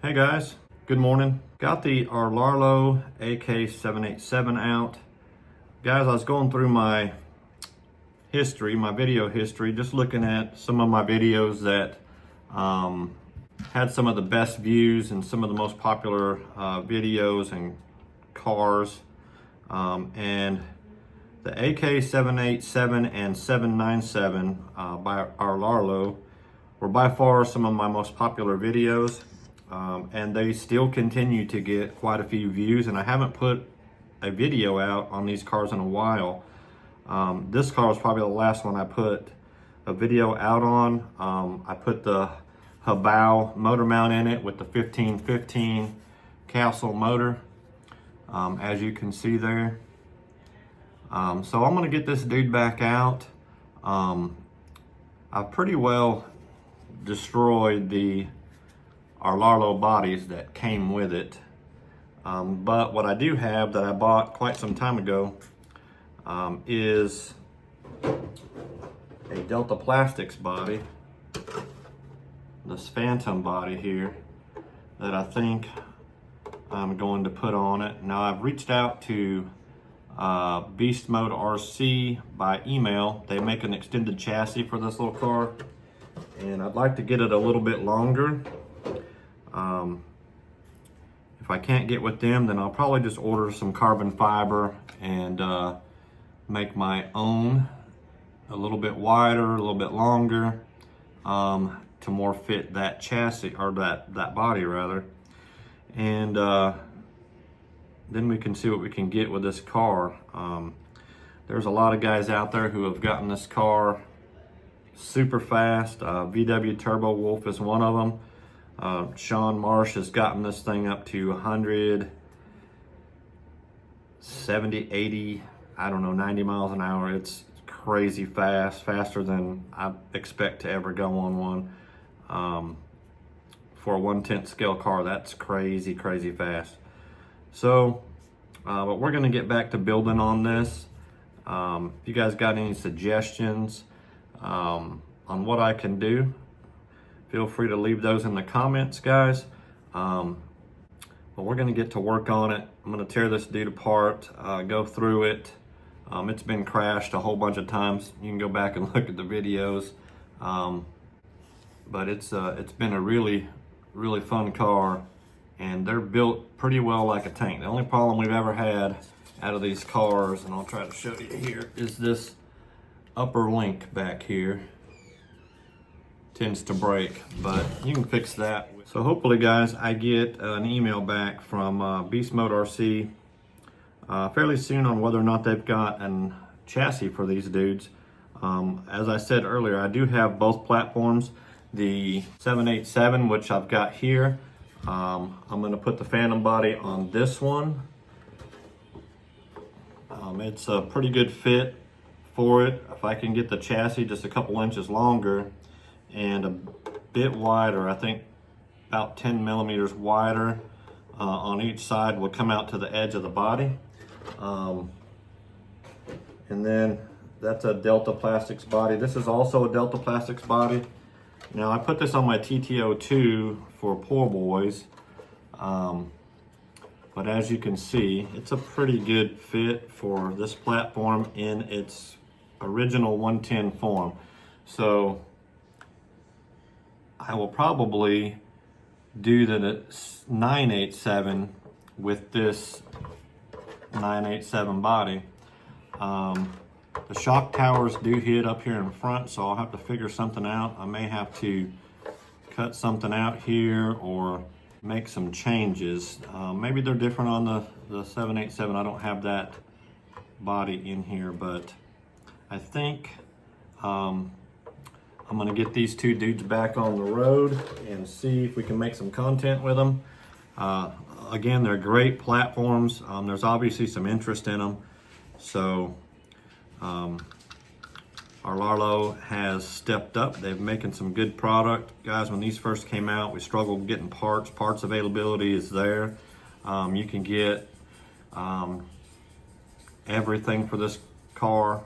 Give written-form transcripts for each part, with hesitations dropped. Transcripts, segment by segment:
Hey guys, good morning. Got the Rlaarlo AK-787 out. Guys, I was going through my history, my video history, just looking at some of my videos that had some of the best views and some of the most popular videos and cars. And the AK-787 and 797 by Rlaarlo were by far some of my most popular videos. And they still continue to get quite a few views, and I haven't put a video out on these cars in a while. This car was probably the last one I put a video out on. I put the Habao motor mount in it with the 1515 Castle motor, as you can see there. So I'm gonna get this dude back out. I've pretty well destroyed the Rlaarlo bodies that came with it. But what I do have that I bought quite some time ago is a Delta Plastics body, this Phantom body here, that I think I'm going to put on it. Now I've reached out to Beast Mode RC by email. They make an extended chassis for this little car, and I'd like to get it a little bit longer. If I can't get with them, then I'll probably just order some carbon fiber and make my own, a little bit wider, a little bit longer, to more fit that chassis, or that body rather. And then we can see what we can get with this car. There's a lot of guys out there who have gotten this car super fast. VW Turbo Wolf is one of them. Sean Marsh has gotten this thing up to 170, 80, I don't know, 90 miles an hour. It's crazy fast, faster than I expect to ever go on one. For a 1/10 scale car, that's crazy fast. So, but we're gonna get back to building on this. If you guys got any suggestions on what I can do, feel free to leave those in the comments, guys. But we're gonna get to work on it. I'm gonna tear this dude apart, go through it. It's been crashed a whole bunch of times. You can go back and look at the videos. But it's been a really fun car, and they're built pretty well like a tank. The only problem we've ever had out of these cars, and I'll try to show you here, is this upper link back here tends to break, but you can fix that. So hopefully, guys, I get an email back from Beast Mode RC fairly soon on whether or not they've got a chassis for these dudes. As I said earlier, I do have both platforms. The 787, which I've got here, I'm gonna put the Phantom body on this one. It's a pretty good fit for it. If I can get the chassis just a couple inches longer and a bit wider, I think about 10 millimeters wider on each side, will come out to the edge of the body. And then that's a Delta Plastics body. This is also a Delta Plastics body. Now I put this on my TT02 for poor boys, but as you can see, it's a pretty good fit for this platform in its original 110 form. So I will probably do the 987 with this 987 body. The shock towers do hit up here in front, so I'll have to figure something out. I may have to cut something out here or make some changes. Maybe they're different on the 787. I don't have that body in here, but I think I'm gonna get these two dudes back on the road and see if we can make some content with them. Again, they're great platforms. There's obviously some interest in them. So Rlaarlo has stepped up. They're making some good product. Guys, when these first came out, we struggled getting parts. Parts availability is there. You can get everything for this car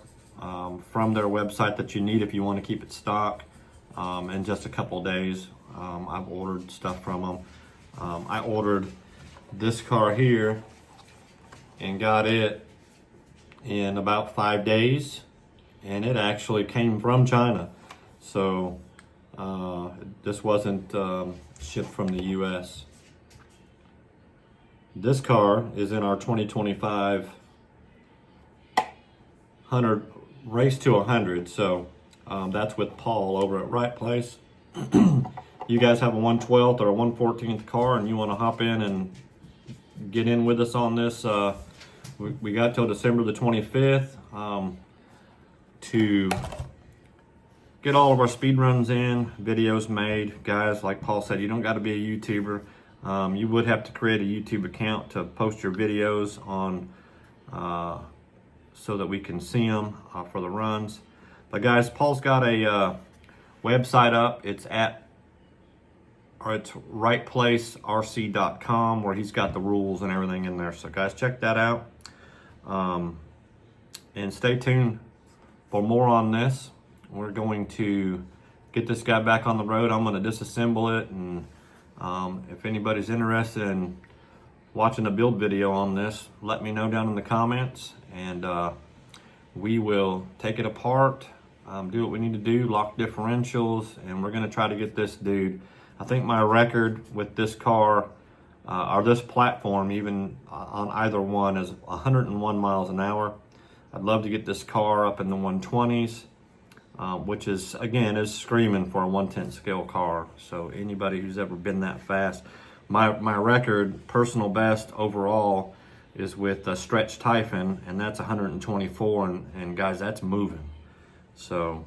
from their website that you need if you want to keep it stock in just a couple of days. I've ordered stuff from them. I ordered this car here and got it in about 5 days, and it actually came from China. So this wasn't shipped from the US. This car is in our 2025 100 race to 100. So that's with Paul over at Right Place. You guys have a 112th or a 114th car and you want to hop in and get in with us on this, we got till December the 25th to get all of our speed runs in, videos made. Guys, like Paul said, you don't got to be a YouTuber. You would have to create a YouTube account to post your videos on so that we can see them for the runs. But guys, Paul's got a website up. It's rightplacerc.com, where he's got the rules and everything in there. So guys, check that out. And stay tuned for more on this. We're going to get this guy back on the road. I'm going to disassemble it, and if anybody's interested in watching a build video on this, let me know down in the comments, and we will take it apart, do what we need to do, lock differentials, and we're going to try to get this dude. I think my record with this car, or this platform, even on either one, is 101 miles an hour. I'd love to get this car up in the 120s, which is, again, is screaming for a 1/10 scale car. So anybody who's ever been that fast, my record, personal best overall, is with a Stretch Typhon, and that's 124, and guys, that's moving. So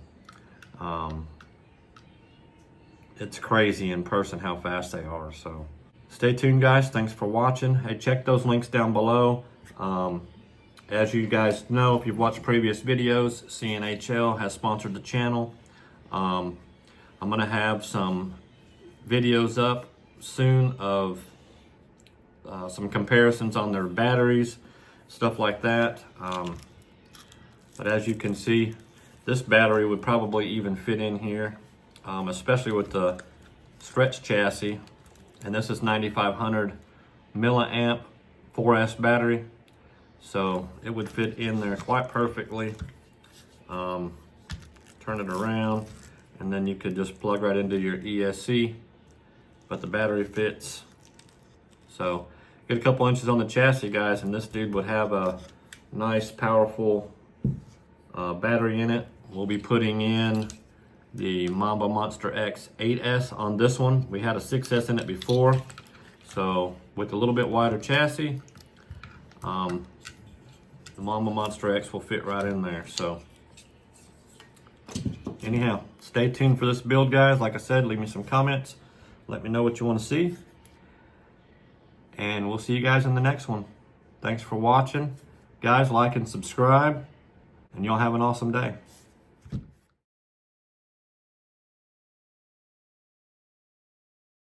it's crazy in person how fast they are. So stay tuned, guys. Thanks for watching. Hey, check those links down below. As you guys know, if you've watched previous videos, CNHL has sponsored the channel. I'm gonna have some videos up soon of some comparisons on their batteries, stuff like that. But as you can see, this battery would probably even fit in here, especially with the Stretch chassis. And this is 9500 milliamp 4S battery. So it would fit in there quite perfectly. Turn it around, and then you could just plug right into your ESC, but the battery fits. So get a couple inches on the chassis, guys, and this dude would have a nice, powerful battery in it. We'll be putting in the Mamba Monster X 8S on this one. We had a 6S in it before. So with a little bit wider chassis, the Mamba Monster X will fit right in there. So anyhow, stay tuned for this build, guys. Like I said, leave me some comments. Let me know what you want to see. And we'll see you guys in the next one. Thanks for watching. Guys, like and subscribe, and y'all have an awesome day.